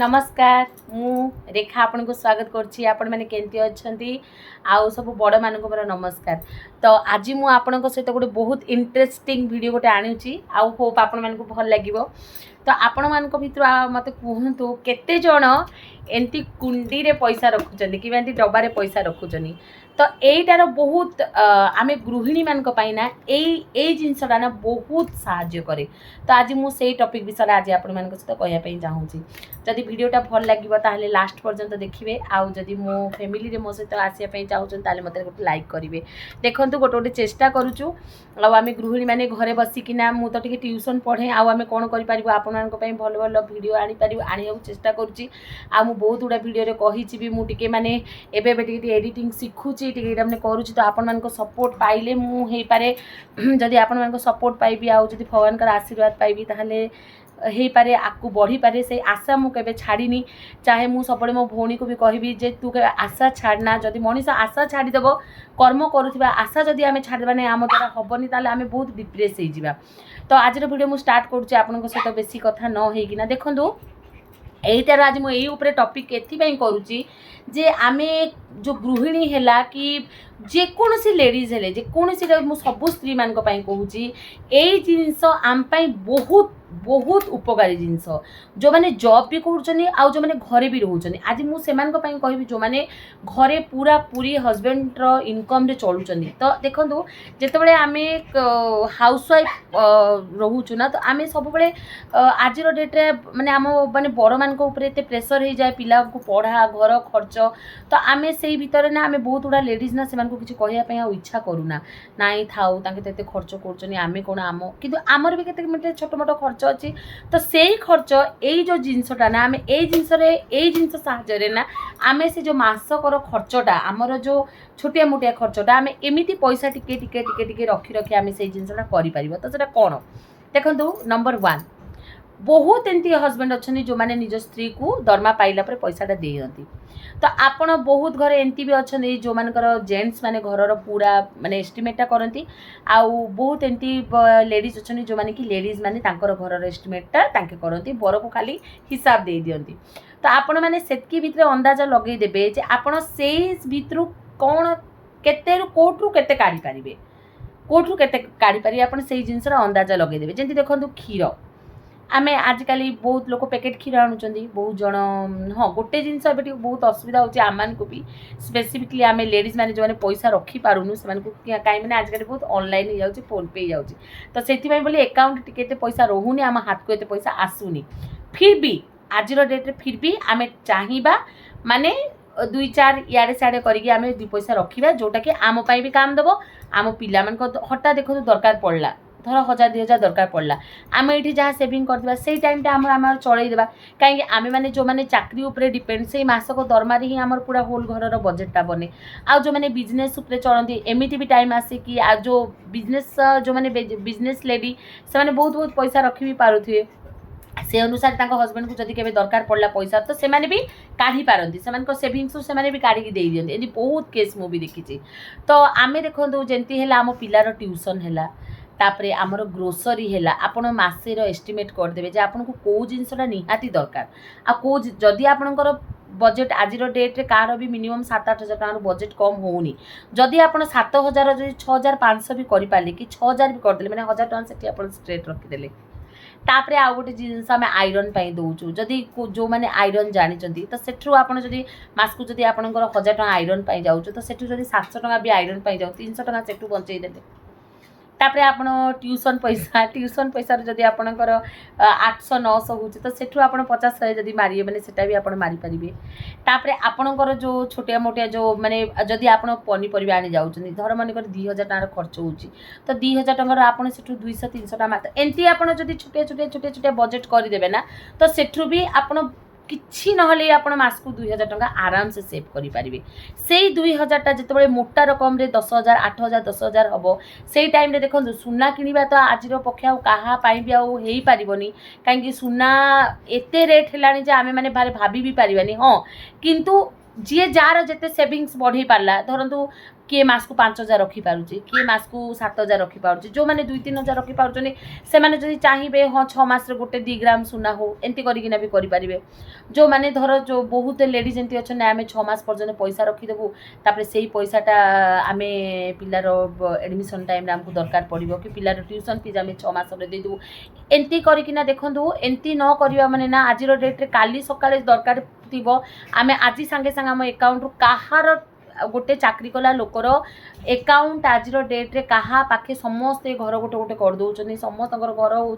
नमस्कार मु रेखा आपन को स्वागत करछि। आपण माने केंती अछंती आउ सब बड़ मान को मोर नमस्कार। तो आज मु आपण को सहित गोटे बहुत इंटरेस्टिंग वीडियो गोटे आनुची आउ होप आपण मान को भल लागिवो। तो आपण मान को भितर मते कहंतु केते जण एंती कुंडी रे पैसा रखुचंदी कि एंती डब्बा रे पैसा रखुचंदी। तो एटार बहुत आमे गृहिणी मान को पाइना ए जिनसटा ना बहुत साहाय्य करे। तो आज मु सेई टॉपिक विषय आज आपण मान को सहित कहया पई चाहूची। जदि वीडियोटा भल लागिबो ताहले लास्ट पर्यंत देखिबे आउ जदि मो फैमिली रे मो सहित आसिया पई चाहूचन ताहले मते गोटे लाइक करिवे। देखंतु गोटे गोटे चेष्टा करूचु आउ आमे गृहिणी माने घरे बसी किना मु तो टिके ट्यूशन पढे आउ आमे कोन करि परिबो आपण मान को पई भल भल वीडियो आनी परिबो आनियो चेष्टा करूची। आ मु बहुत गुडा वीडियो रे कहिची भी मु टिके माने एबे एबे टिके एडिटिंग सिखुची टिके एटा माने करूची। तो आपण मान को सपोर्ट पाइले मु हेई पारे जदि आपण मान को सपोर्ट पाइबी आउ जदि भगवान का आशीर्वाद पाइबी ताहले हेई पारे आकु बढ़ी पारे से आशा मु केबे छाड़ीनी। चाहे मु सबले मो भौणी को भी कहबी जे तू के आशा छाड़ना। जदि मनीष आशा छाड़ी देबो कर्म करूथिबा आशा जदि आमे छाड़ी देबा नै आम द्वारा हबनी ताले आमे बहुत डिप्रेस हे जिबा। तो आज रो वीडियो मु स्टार्ट करूची आपण को सहित बेसी कथा न हेई किना। देखंतु एटार आज मु एई ऊपर टॉपिक एथि पई करूची जे आमे जो गृहिणी हैला कि जे कोनसी लेडीज हेले जे कोनसी मु सब स्त्री मान को पई कहूची एई जिंस आम पई बहुत बहुत उपकारी जिनस जो माने जॉब भी करछनी आ जो माने घरे भी रहउछनी। आज मु सेमान को पई कहबी जो माने घरे पूरा पूरी हस्बैंड रो इनकम रे चलुछनी। तो देखंतु जेते बळे आमे हाउस वाइफ रहउछु ना तो आमे सब बळे आज रो डेट रे माने आम माने बड़ मान को ऊपर एते प्रेशर हे जाय पिला को पढ़ा घर खर्च। तो आमे सेही भितर ना आमे बहुत उडा लेडीज ना सेमान को किछ कहया पई आ इच्छा करूना नाई थाउ तांके तेते खर्च करछनी आमे कोन आम किंतु आमर भी केते मिटे छोट मोट खर्च अच्छी। तो सेही खर्च एई जो जिनसटा ना आमे एई जिनस साहाय्य रे ना आमे से जो मासकर खर्चटा आमर जो छोटिया मोटिया खर्चटा आमे एमिति पैसा टिके टिके टिके टिके रखी रखी आमे सेही जिनसटा करि परिबो। तो सेटा कोन देखंतु नंबर 1 बहुत एंती हस्बैंड अच्छी जो माने निज स्त्री को दरमा पाइला पर पैसाटा देती। तो आपण बहुत घर एंती भी अच्छा जो मानकर जेंट्स माने घर पूरा माने एस्टिमेटा करती आउ बहुत एंती लेडीज अच्छा जो माने कि लेडीज माने तांकर घर एस्टिमेटा तांके करती बर को खाली हिसाब दे दियंती। तो आपण माने सेतकी भितर अंदाजा लगे देबे जे आपण सेही भितरु कोन केते कोठरु केते काढी परिबे कोठरु केते काढी परिबे आपण सेही जिंसर अंदाजा लगे देबे। जेंती देखंतु क्षीर आमे आजकल बहुत लोग पैकेट क्षीर आणुचंदी बहुत जन हाँ गोटे जिनस ए बहुत असुविधा होची आमान को भी स्पेसिफिकली आमे लेडीज माने जो माने पैसा रखी पारुनु सेमान को काई माने आजकल बहुत ऑनलाइन हो जाउची फोन पे जाउची। तो सेति पई बोली अकाउंट टिके ते पैसा रहूनी आम हाथ को एते पैसा आसुनी। फिर भी आज रो डेट रे फिर भी आमे चाहिबा माने 2-4 याडे साडे करिके आमे 2 पैसा रखिबा जोटा कि आम पई भी काम देबो आम पिला मन को हटा देखो दरकार पड़ला धर 1000-2000 दरकार पड़ला आम ये जहाँ सेविंग करवा से टाइम आम चलई देवा कहीं आमे माने जो माने चाकरी उपरे डिपेंड से मासक दरमा ही आमर पूरा होल घर बजेटा बने आ जो माने बिजनेस उपरे चलती एमिति भी टाइम आसे कि आ जो बिजनेस जो माने बिजनेस लेडी से माने बहुत बहुत पैसा रखी भी पारुथिबे से अनुसार तांको हस्बैंड को जदि केबे दरकार पड़ला पैसा तो से माने भी काढ़ी पारंती सेमान को सेविंग्स से माने भी काढ़ी दे दियंती। एदी बहुत केस मु भी देखिछि। तो आमे देखंतु जेंती हैला आम पिलार ट्यूशन हैला तापरे आमर ग्रोसरी हैला आपण मासेर एस्टिमेट कर देबे जे आपन को को जिंसटा निहाती दरकार आ को जदि आपनकर बजेट आज डेट रे कार भी मिनिमम 7-8 हजार टार बजेट कम होउनी जदि आपन 7,000 जदि 6,500 भी करि पाले कि 6,000 भी कर देले माने 1,000 टका सेठी आपन स्ट्रेट रखि देले। तापरे आ गोटे जिनस आम आयरन पाई दउचु जदि जो माने आयरन जानिचंती तो सेठु आपन जदि मास को जदि आपनकर 1,000 टका आयरन पाई जाउचु तो सेठु जदि 700 टका भी आयरन पाई जाउ 300 टका सेठु बंचई देले। तापरे आपण ट्यूशन पैसा जदि आपणकर 800-900 होची तो सेठु आपण 50-100 जदि मारिए माने सेटा भी आपण मारी परिबे। तापरे आपणकर जो छोटिया मोटिया जो माने जदि आपण पनी परिबा आनी जाउछनी धर माने कर 2000 टका खर्च होची तो 2000 टका आपण सेठु 200-300 टका मात्र एंती आपण जदि छोटे बजेट करि देबे ना तो सेठु भी आपण किछि नहले आपण मास को 2000 टका आराम से सेव करि परिबे। सेही 2000 टा जतबे मोटा रकम रे 10,000 8,000 10,000 हबो सेही टाइम रे देखंतु सुना किनिबा तो आजिर पक्ष कहा पाई भी आउ हेई पारिबोनी काहेकि सुना एते रेट हेलानी जे आमे माने भारे भाबी भी पारिबानी हाँ किंतु जी जार जिते सेविंग्स बढ़े पारा धरतु किए मास को 5,000 रखिपारे किए मास को 7,000 रखिपारे जो मैंने 2-3,000 रखिपारे से मैंने जब चाहिए हाँ 6 मास गोटे 2 ग्राम सुना हो एमती करना भी करेंगे जो मैंने धर जो बहुत लेडीज एमती अच्छा आम 6 मास पर्यटन पैसा रखीदेबू तापर से पैसाटा आम पिलार एडमिशन टाइम आमको दरकार पड़ो कि पिलार ट्यूशन फीस आम 6 मास देदेबू एमती करना देखूँ एमती न करवा माने ना आज डेट्रे काली सकाଳେ दरकार थी आम आज सांगे सांगे आम एकाउंट रू कहार गोटे चाकरी कला लोकर एकाउंट आज डेट्रे क्या पाखे समस्ते घर गोटे गोटे करदे समस्त घर हूँ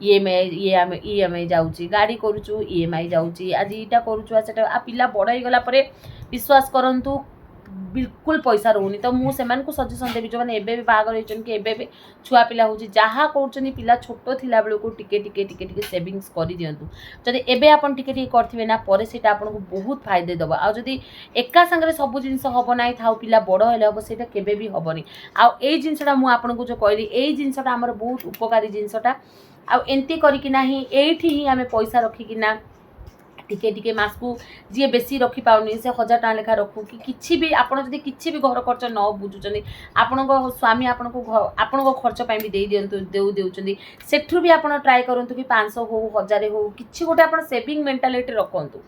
ईएमआई जाऊँगी गाड़ी करुचु ईएमआई जाऊँगी आज यहाँ करुचु आ पिला बड़ हो गला विश्वास करंतु बिल्कुल पैसा रोनी तो मुझे सजेसन देवी जो मैंने एबे भी बाहर कि एबे छुआ पिला होची जहाँ कर पिला छोट थिला बेलू को टिके टिके टिके टिके सेविंग्स कर दिंतु जदि एबे आपन टिके टिके करथिबे ना परे सेटा आपन को बहुत फायदे दबा आ जदि एका संगे सब जिनस हबो नाही थाउ पिला बड़ हेले हबो सेटा केबे भी हबनी आ एई जिनसटा मु आपन को जो कहली एई जिनसटा हमर बहुत उपकारी जिनसटा आ एंती करिकि नाही एठी ही हमें पैसा रखिकि ना टिके टिके मास को जी बेसी रखी पाउनी से 1,000 टका लेखा रखू कि किछि भी आपण जदि किछि भी घर खर्च न बुझुचनी आपण स्वामी आपण को खर्च पाई भी दे दियंतु देउचंदी सेठु भी आपण ट्राई करंतु कि 500 हो 1000 हो किछि गोटे आपण सेविंग मेंटालिटी रखंतु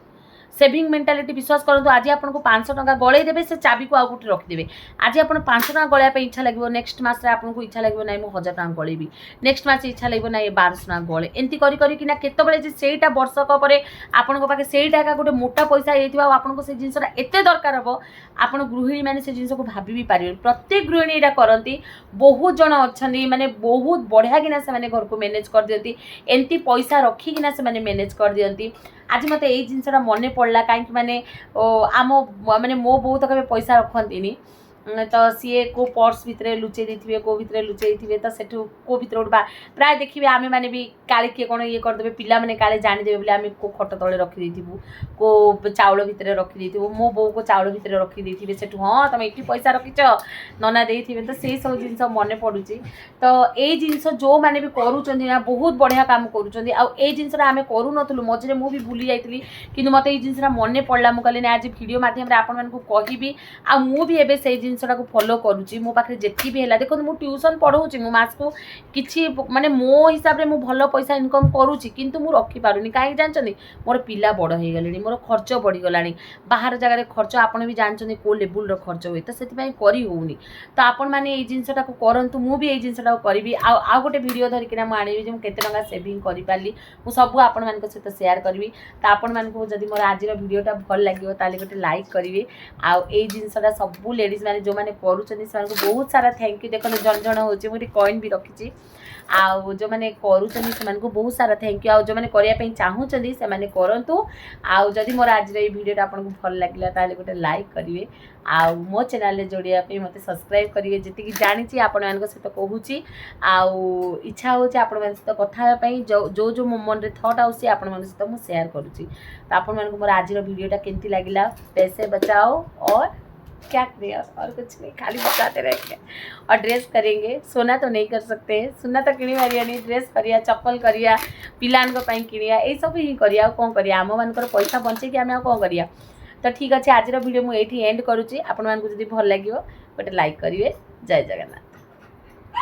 सेविंग मेंटालिटी विश्वास करंतु आज आपन को 500 टका गळे देबे से चाबी को आउ गुटे रखि देबे आज आपन 500 टका गळया पे इच्छा लागबो नेक्स्ट मास रे आपन को इच्छा लागबो नै मो 1,000 टका गळेबी नेक्स्ट मास इच्छा लागबो नै 1200 टका गळे एंती करी करी किना केते बेले जे सेटा वर्षक परे आपन को पाके सेटा का गुटे मोटा पैसा हेतिबा आपन को से जिंसटा एते दरकार हबो आपन गृहिणी माने से जिंस को भाबी भी पारिबे प्रत्येक गृहिणी एटा करंती बहुत जण अछनी माने बहुत बढ़िया किना से माने घर को मैनेज कर दियंती एंती पैसा रखी किना से माने मैनेज कर दियंती आज मत यही जिनसा मन पड़ा कहीं माने आम माने मो बहुत कभी पैसा रखती तो सी को पर्स भितर लुचे देते को भितर लुचे थे तो सेठू को भितर गोटे प्राय देखिए आम मैंने भी काले किए कौन ये करदे पिला माने काले जानीदेवे बोले आम को खट तले रखिदेबू को चाउल भितर रखिदेबू मो बो को चाउल भितर रखिदे सेठू हाँ तुम ये पैसा रखीच नना दे तो से सब जिन मन पड़ू तो ये जिनस जो मैंने भी करूँ बहुत बढ़िया काम करूँ आउ जिनसा आम करूँ मझे मुझे भूली जाइली कि मत ये जिनसा मन पड़ा मुझे कहली आज वीडियो माध्यम आपण को कहबी आ मुझे से जिनसा को फॉलो करुच्ची मो पाखे जेती भी है देखो मुझे ट्यूशन पढ़ाऊँगी मो मास को किसी माने मो हिसाब से मुझे भल पैसा इनकम करुच्ची किंतु मुझे रखिपारूनी कहीं जानते मोर पिला बड़ हो गले मोर खर्च बढ़ीगला बाहर जगह खर्च आपड़ भी जानते को लेवल खर्च हुए तो से करी होनी तो आपण मैंने ये जिनसा को करंतु मु भी ये जिनसा करी आ गोटे वीडियो धरिकिना मुझे आनी मुझे केते टंका सेविंग कर पारि मु सब आपण मान सहित शेयर करी तो आपण मान जदि मोर आज वीडियोटा भल लगे ताले गोटे लाइक करेंगे आउ ये जिनसा सब लेडीज मैंने जो मैंने करूँ बहुत सारा थैंक यू देखो जन जन हो कॉइन भी रखी आउ जो मैंने करूँ बहुत सारा थैंक यू आउ जो मैंने करने चाहूँगी से मैंने करंतु आउ जदि मोर आज ये वीडियो आपको भल लगे ताले गोटे लाइक करेंगे आउ मो चैनल जोड़िया मत सब्सक्राइब करेंगे जी जानी आपण मान सहित कहूँ आउ इच्छा हो सहित कथापी जो जो मो मन थट आसी आपण मान सहित मुझे शेयर करुँची तो आपण मोर आज वीडियोटा केमती लगे पैसे बचाओ और क्या करें और कुछ नहीं खाली बताते रहेंगे और ड्रेस करेंगे सोना तो नहीं कर सकते हैं सोना तो किणी मारिया नहीं ड्रेस करिया चप्पल करिया पिलान को पाई किणिया ये सब ही करिया कौन करिया आम मान पैसा बचे कि आम कौन करिया तो ठीक अच्छे आज वीडियो मुझे एंड करुँची आपण मानक जदि भल लगे गोटे लाइक करेंगे जय जगन्नाथ।